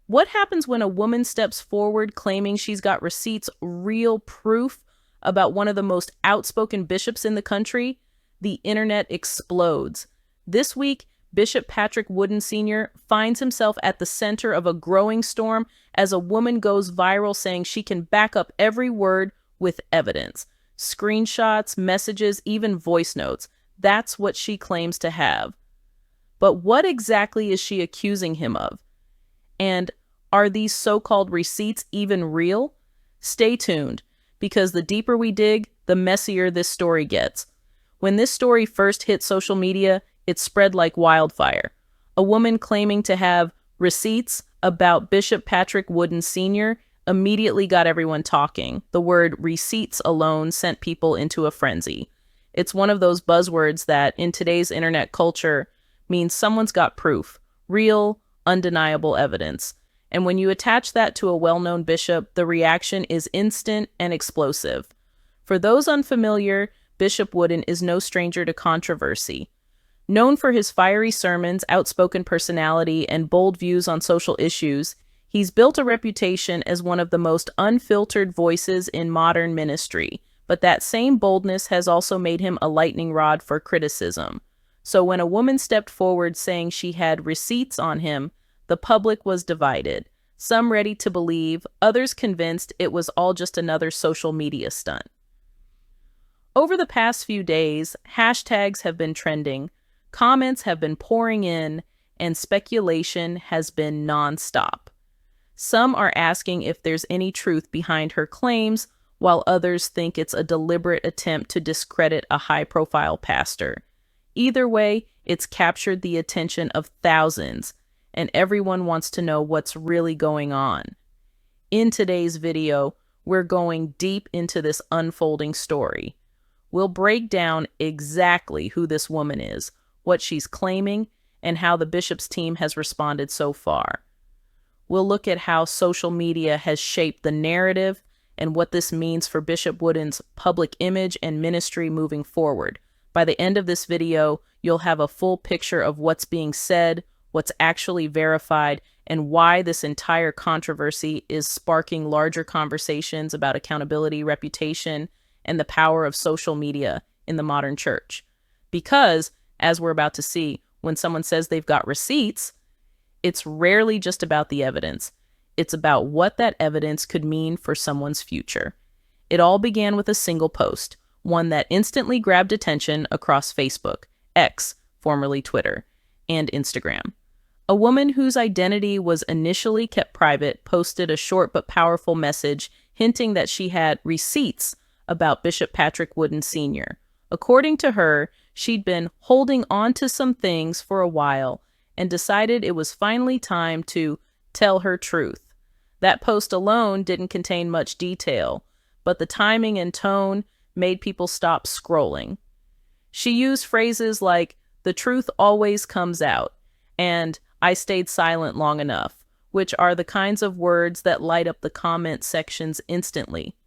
What happens when a woman steps forward claiming she's got receipts, real proof about one of the most outspoken bishops in the country? The internet explodes. This week, Bishop Patrick Wooden Sr. finds himself at the center of a growing storm as a woman goes viral saying she can back up every word with evidence. Screenshots, messages, even voice notes. That's what she claims to have. But what exactly is she accusing him of? And are these so-called receipts even real? Stay tuned, because the deeper we dig, the messier this story gets. When this story first hit social media, it spread like wildfire. A woman claiming to have receipts about Bishop Patrick Wooden Sr. immediately got everyone talking. The word receipts alone sent people into a frenzy. It's one of those buzzwords that, in today's internet culture, means someone's got proof, real, undeniable evidence. And when you attach that to a well-known bishop, the reaction is instant and explosive. For those unfamiliar, Bishop Wooden is no stranger to controversy. Known for his fiery sermons, outspoken personality, and bold views on social issues, he's built a reputation as one of the most unfiltered voices in modern ministry. But that same boldness has also made him a lightning rod for criticism. So when a woman stepped forward saying she had receipts on him, the public was divided. Some ready to believe, others convinced it was all just another social media stunt. Over the past few days, hashtags have been trending, comments have been pouring in, and speculation has been nonstop. Some are asking if there's any truth behind her claims, while others think it's a deliberate attempt to discredit a high-profile pastor. Either way, it's captured the attention of thousands, and everyone wants to know what's really going on. In today's video, we're going deep into this unfolding story. We'll break down exactly who this woman is, what she's claiming, and how the bishop's team has responded so far. We'll look at how social media has shaped the narrative and what this means for Bishop Wooden's public image and ministry moving forward. By the end of this video, you'll have a full picture of what's being said, what's actually verified, and why this entire controversy is sparking larger conversations about accountability, reputation, and the power of social media in the modern church. Because, as we're about to see, when someone says they've got receipts, it's rarely just about the evidence. It's about what that evidence could mean for someone's future. It all began with a single post, one that instantly grabbed attention across Facebook, X, formerly Twitter, and Instagram. A woman whose identity was initially kept private posted a short but powerful message hinting that she had receipts about Bishop Patrick Wooden Sr. According to her, she'd been holding on to some things for a while and decided it was finally time to tell her truth. That post alone didn't contain much detail, but the timing and tone made people stop scrolling. She used phrases like, "The truth always comes out," and "I stayed silent long enough," which are the kinds of words that light up the comment sections instantly.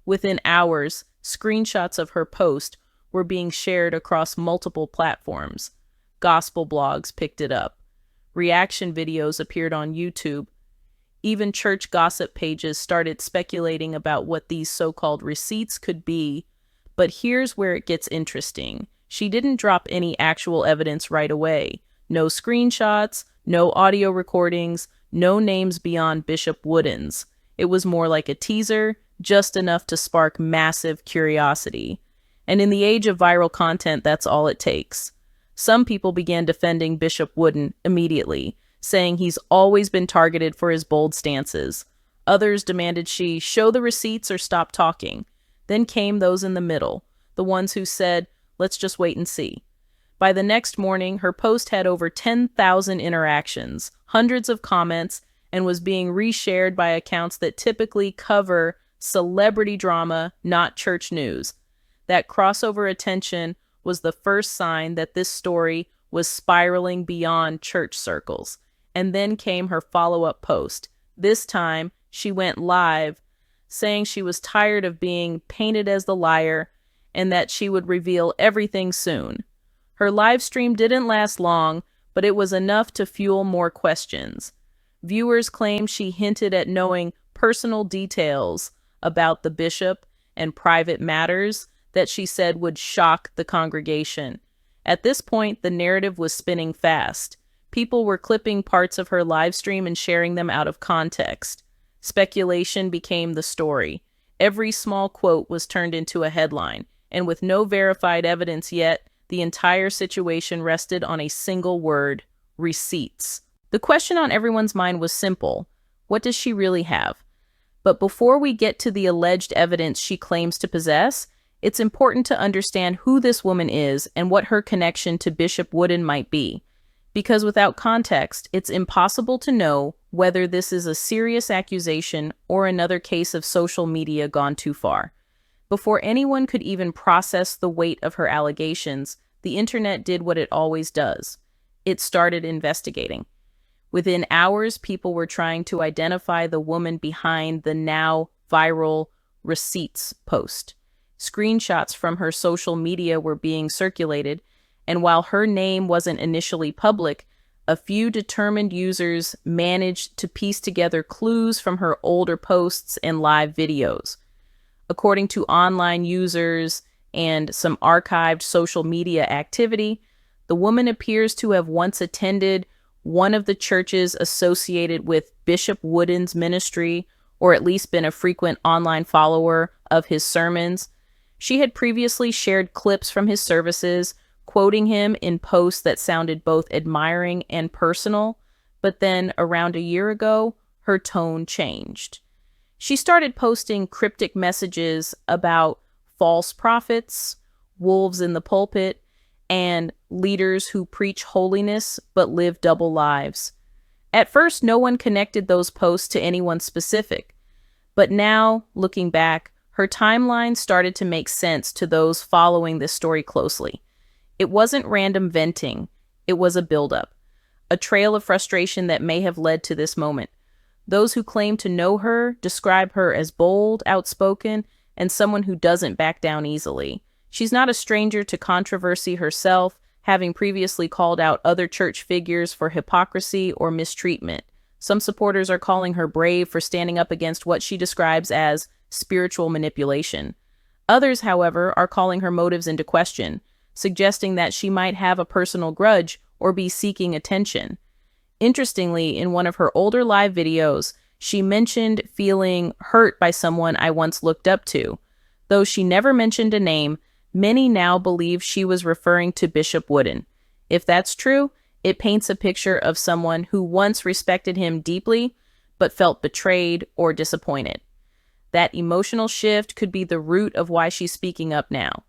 Within hours, screenshots of her post were being shared across multiple platforms. Gospel blogs picked it up. Reaction videos appeared on YouTube. Even church gossip pages started speculating about what these so-called receipts could be. But here's where it gets interesting. She didn't drop any actual evidence right away. No screenshots, no audio recordings, no names beyond Bishop Wooden's. It was more like a teaser, just enough to spark massive curiosity. And in the age of viral content, that's all it takes. Some people began defending Bishop Wooden immediately, saying he's always been targeted for his bold stances. Others demanded she show the receipts or stop talking. Then came those in the middle, the ones who said, "Let's just wait and see." By the next morning, her post had over 10,000 interactions, hundreds of comments, and was being reshared by accounts that typically cover celebrity drama, not church news. That crossover attention was the first sign that this story was spiraling beyond church circles. And then came her follow-up post. This time, she went live, saying she was tired of being painted as the liar and that she would reveal everything soon. Her live stream didn't last long, but it was enough to fuel more questions. Viewers claim she hinted at knowing personal details about the bishop and private matters that she said would shock the congregation. At this point, the narrative was spinning fast. People were clipping parts of her live stream and sharing them out of context. Speculation became the story. Every small quote was turned into a headline, and with no verified evidence yet, the entire situation rested on a single word: receipts. The question on everyone's mind was simple: what does she really have? But before we get to the alleged evidence she claims to possess, it's important to understand who this woman is and what her connection to Bishop Wooden might be. Because without context, it's impossible to know whether this is a serious accusation or another case of social media gone too far. Before anyone could even process the weight of her allegations, the internet did what it always does. It started investigating. Within hours, people were trying to identify the woman behind the now viral receipts post. Screenshots from her social media were being circulated, and while her name wasn't initially public, a few determined users managed to piece together clues from her older posts and live videos. According to online users and some archived social media activity, the woman appears to have once attended one of the churches associated with Bishop Wooden's ministry, or at least been a frequent online follower of his sermons. She had previously shared clips from his services, quoting him in posts that sounded both admiring and personal, but then around a year ago, her tone changed. She started posting cryptic messages about false prophets, wolves in the pulpit, and leaders who preach holiness but live double lives. At first, no one connected those posts to anyone specific, but now, looking back, her timeline started to make sense to those following this story closely. It wasn't random venting, it was a buildup, a trail of frustration that may have led to this moment. Those who claim to know her describe her as bold, outspoken, and someone who doesn't back down easily. She's not a stranger to controversy herself, having previously called out other church figures for hypocrisy or mistreatment. Some supporters are calling her brave for standing up against what she describes as spiritual manipulation. Others, however, are calling her motives into question, suggesting that she might have a personal grudge or be seeking attention. Interestingly, in one of her older live videos, she mentioned feeling hurt by someone I once looked up to. Though she never mentioned a name, many now believe she was referring to Bishop Wooden. If that's true, it paints a picture of someone who once respected him deeply, but felt betrayed or disappointed. That emotional shift could be the root of why she's speaking up now.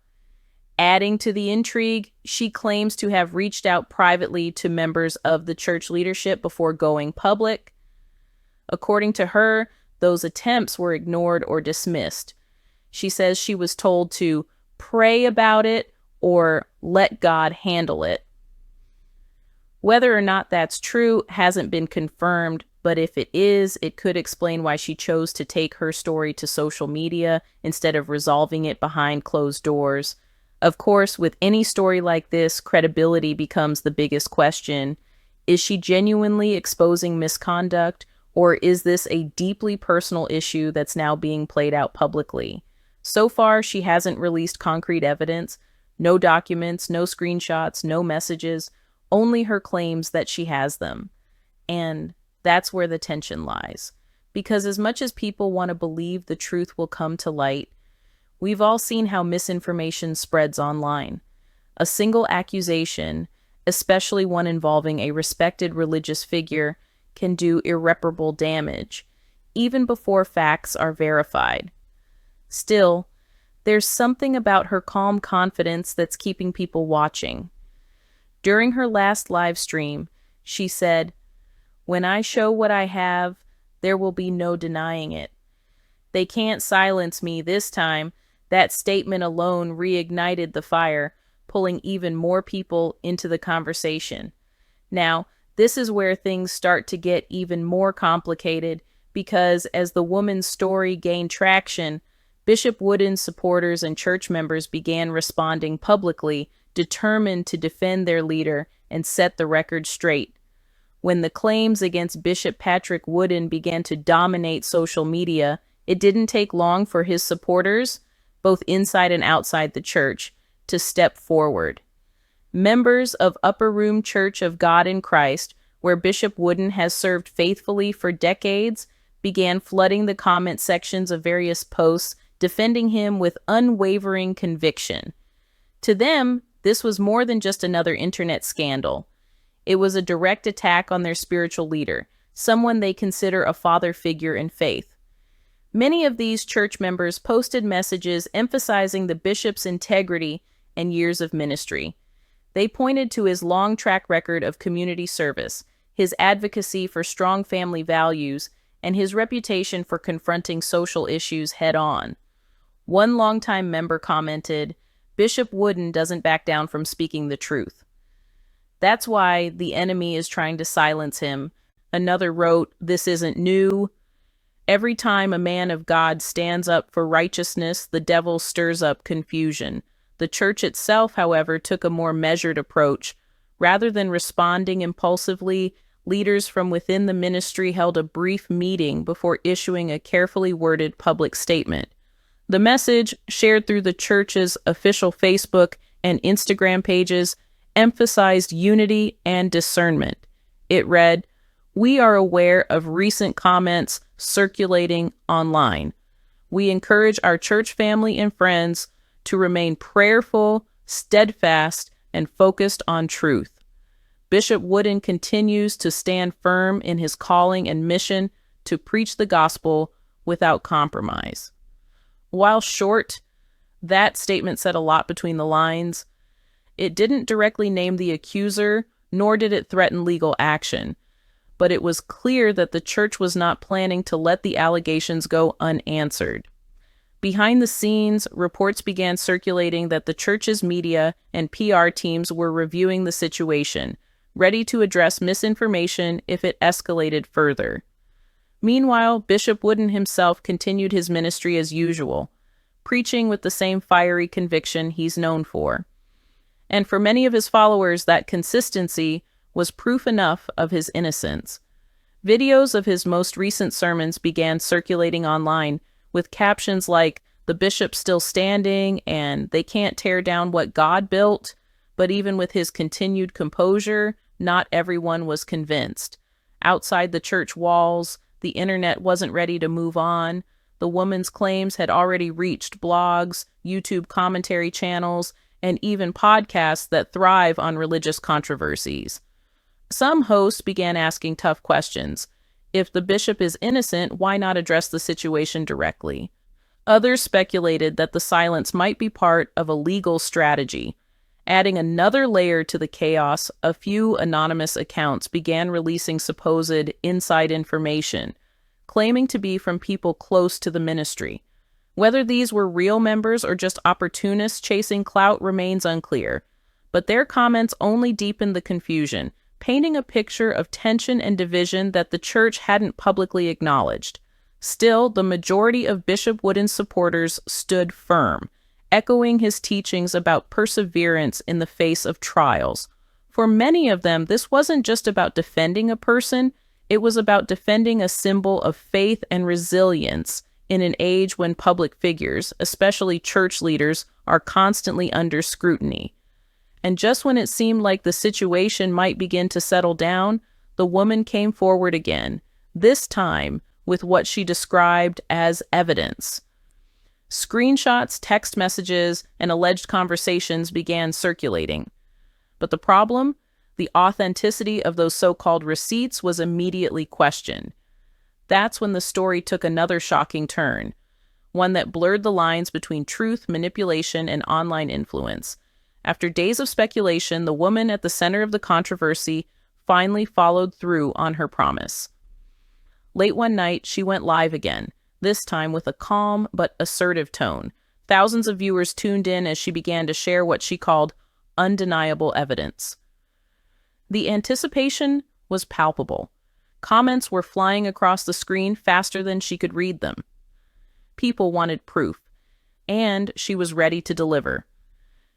Adding to the intrigue, she claims to have reached out privately to members of the church leadership before going public. According to her, those attempts were ignored or dismissed. She says she was told to pray about it or let God handle it. Whether or not that's true hasn't been confirmed, but if it is, it could explain why she chose to take her story to social media instead of resolving it behind closed doors. Of course, with any story like this, credibility becomes the biggest question. Is she genuinely exposing misconduct, or is this a deeply personal issue that's now being played out publicly? So far, she hasn't released concrete evidence, no documents, no screenshots, no messages, only her claims that she has them. And that's where the tension lies. Because as much as people want to believe the truth will come to light, we've all seen how misinformation spreads online. A single accusation, especially one involving a respected religious figure, can do irreparable damage, even before facts are verified. Still, there's something about her calm confidence that's keeping people watching. During her last live stream, she said, "When I show what I have, there will be no denying it. They can't silence me this time." That statement alone reignited the fire, pulling even more people into the conversation. Now, this is where things start to get even more complicated, because as the woman's story gained traction, Bishop Wooden's supporters and church members began responding publicly, determined to defend their leader and set the record straight. When the claims against Bishop Patrick Wooden began to dominate social media, it didn't take long for his supporters, both inside and outside the church, to step forward. Members of Upper Room Church of God in Christ, where Bishop Wooden has served faithfully for decades, began flooding the comment sections of various posts, defending him with unwavering conviction. To them, this was more than just another internet scandal. It was a direct attack on their spiritual leader, someone they consider a father figure in faith. Many of these church members posted messages emphasizing the bishop's integrity and years of ministry. They pointed to his long track record of community service, his advocacy for strong family values, and his reputation for confronting social issues head-on. One longtime member commented, "Bishop Wooden doesn't back down from speaking the truth. That's why the enemy is trying to silence him." Another wrote, "This isn't new. Every time a man of God stands up for righteousness, the devil stirs up confusion." The church itself, however, took a more measured approach. Rather than responding impulsively, leaders from within the ministry held a brief meeting before issuing a carefully worded public statement. The message, shared through the church's official Facebook and Instagram pages, emphasized unity and discernment. It read, "We are aware of recent comments circulating online. We encourage our church family and friends to remain prayerful, steadfast, and focused on truth. Bishop Wooden continues to stand firm in his calling and mission to preach the gospel without compromise." While short, that statement said a lot between the lines. It didn't directly name the accuser, nor did it threaten legal action, but it was clear that the church was not planning to let the allegations go unanswered. Behind the scenes, reports began circulating that the church's media and PR teams were reviewing the situation, ready to address misinformation if it escalated further. Meanwhile, Bishop Wooden himself continued his ministry as usual, preaching with the same fiery conviction he's known for. And for many of his followers, that consistency was proof enough of his innocence. Videos of his most recent sermons began circulating online with captions like, "The bishop's still standing," and "They can't tear down what God built." But even with his continued composure, not everyone was convinced. Outside the church walls, the internet wasn't ready to move on. The woman's claims had already reached blogs, YouTube commentary channels, and even podcasts that thrive on religious controversies. Some hosts began asking tough questions. If the bishop is innocent, why not address the situation directly? Others speculated that the silence might be part of a legal strategy. Adding another layer to the chaos, a few anonymous accounts began releasing supposed inside information, claiming to be from people close to the ministry. Whether these were real members or just opportunists chasing clout remains unclear, but their comments only deepened the confusion, painting a picture of tension and division that the church hadn't publicly acknowledged. Still, the majority of Bishop Wooden's supporters stood firm, echoing his teachings about perseverance in the face of trials. For many of them, this wasn't just about defending a person, it was about defending a symbol of faith and resilience in an age when public figures, especially church leaders, are constantly under scrutiny. And just when it seemed like the situation might begin to settle down, the woman came forward again, this time with what she described as evidence. Screenshots, text messages, and alleged conversations began circulating. But the problem? The authenticity of those so-called receipts was immediately questioned. That's when the story took another shocking turn, one that blurred the lines between truth, manipulation, and online influence. After days of speculation, the woman at the center of the controversy finally followed through on her promise. Late one night, she went live again, this time with a calm but assertive tone. Thousands of viewers tuned in as she began to share what she called undeniable evidence. The anticipation was palpable. Comments were flying across the screen faster than she could read them. People wanted proof, and she was ready to deliver.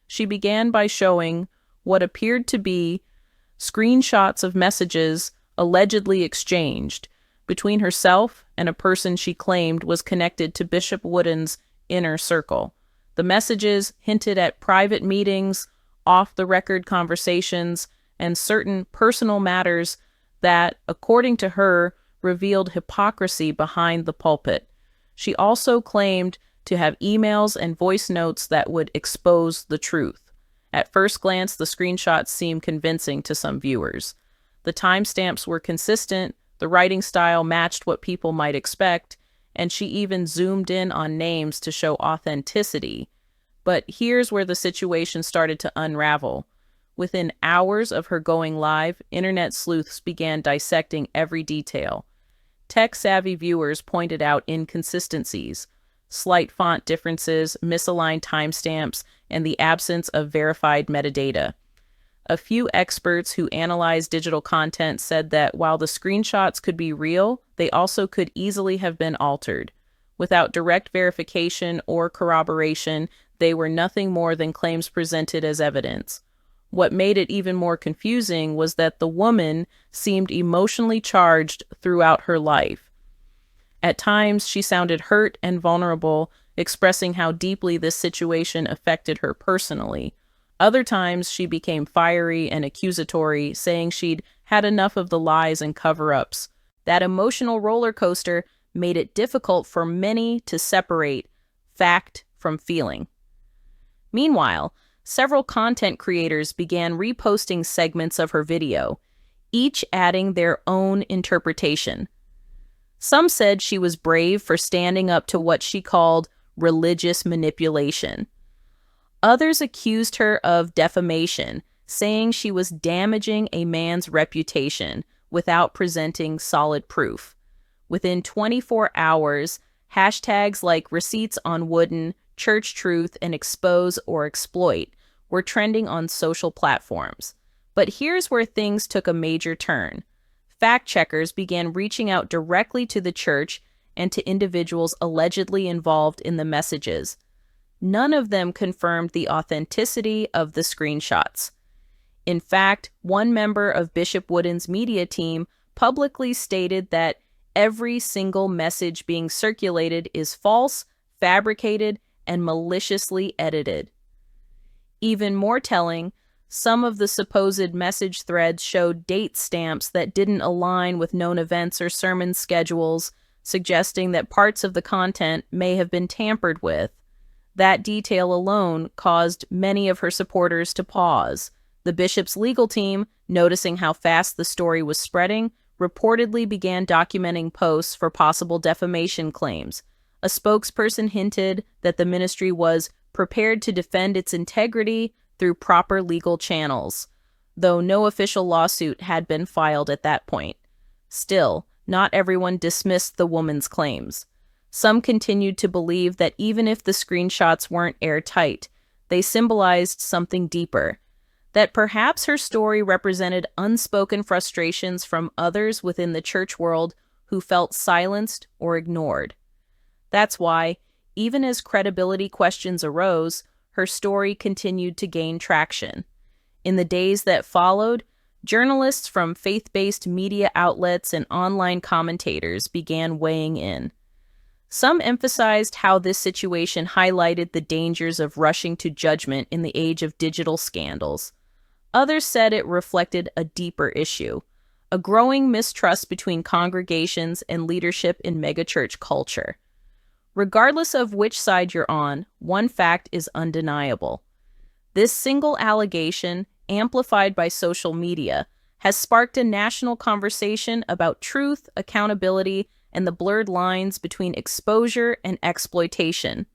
She began by showing what appeared to be screenshots of messages allegedly exchanged between herself and a person she claimed was connected to Bishop Wooden's inner circle. The messages hinted at private meetings, off-the-record conversations, and certain personal matters that, according to her, revealed hypocrisy behind the pulpit. She also claimed to have emails and voice notes that would expose the truth. At first glance, the screenshots seemed convincing to some viewers. The timestamps were consistent, the writing style matched what people might expect, and she even zoomed in on names to show authenticity. But here's where the situation started to unravel. Within hours of her going live, internet sleuths began dissecting every detail. Tech-savvy viewers pointed out inconsistencies, slight font differences, misaligned timestamps, and the absence of verified metadata. A few experts who analyzed digital content said that while the screenshots could be real, they also could easily have been altered. Without direct verification or corroboration, they were nothing more than claims presented as evidence. What made it even more confusing was that the woman seemed emotionally charged throughout her life. At times, she sounded hurt and vulnerable, expressing how deeply this situation affected her personally. Other times, she became fiery and accusatory, saying she'd had enough of the lies and cover-ups. That emotional roller coaster made it difficult for many to separate fact from feeling. Meanwhile, several content creators began reposting segments of her video, each adding their own interpretation. Some said she was brave for standing up to what she called religious manipulation. Others accused her of defamation, saying she was damaging a man's reputation without presenting solid proof. Within 24 hours, hashtags like receipts on Wooden, church truth, and expose or exploit were trending on social platforms. But here's where things took a major turn. Fact-checkers began reaching out directly to the church and to individuals allegedly involved in the messages. None of them confirmed the authenticity of the screenshots. In fact, one member of Bishop Wooden's media team publicly stated that every single message being circulated is false, fabricated, and maliciously edited. Even more telling, some of the supposed message threads showed date stamps that didn't align with known events or sermon schedules, suggesting that parts of the content may have been tampered with. That detail alone caused many of her supporters to pause. The bishop's legal team, noticing how fast the story was spreading, reportedly began documenting posts for possible defamation claims. A spokesperson hinted that the ministry was prepared to defend its integrity through proper legal channels, though no official lawsuit had been filed at that point. Still, not everyone dismissed the woman's claims. Some continued to believe that even if the screenshots weren't airtight, they symbolized something deeper, that perhaps her story represented unspoken frustrations from others within the church world who felt silenced or ignored. That's why, even as credibility questions arose, her story continued to gain traction. In the days that followed, journalists from faith-based media outlets and online commentators began weighing in. Some emphasized how this situation highlighted the dangers of rushing to judgment in the age of digital scandals. Others said it reflected a deeper issue, a growing mistrust between congregations and leadership in megachurch culture. Regardless of which side you're on, one fact is undeniable. This single allegation, amplified by social media, has sparked a national conversation about truth, accountability, and the blurred lines between exposure and exploitation.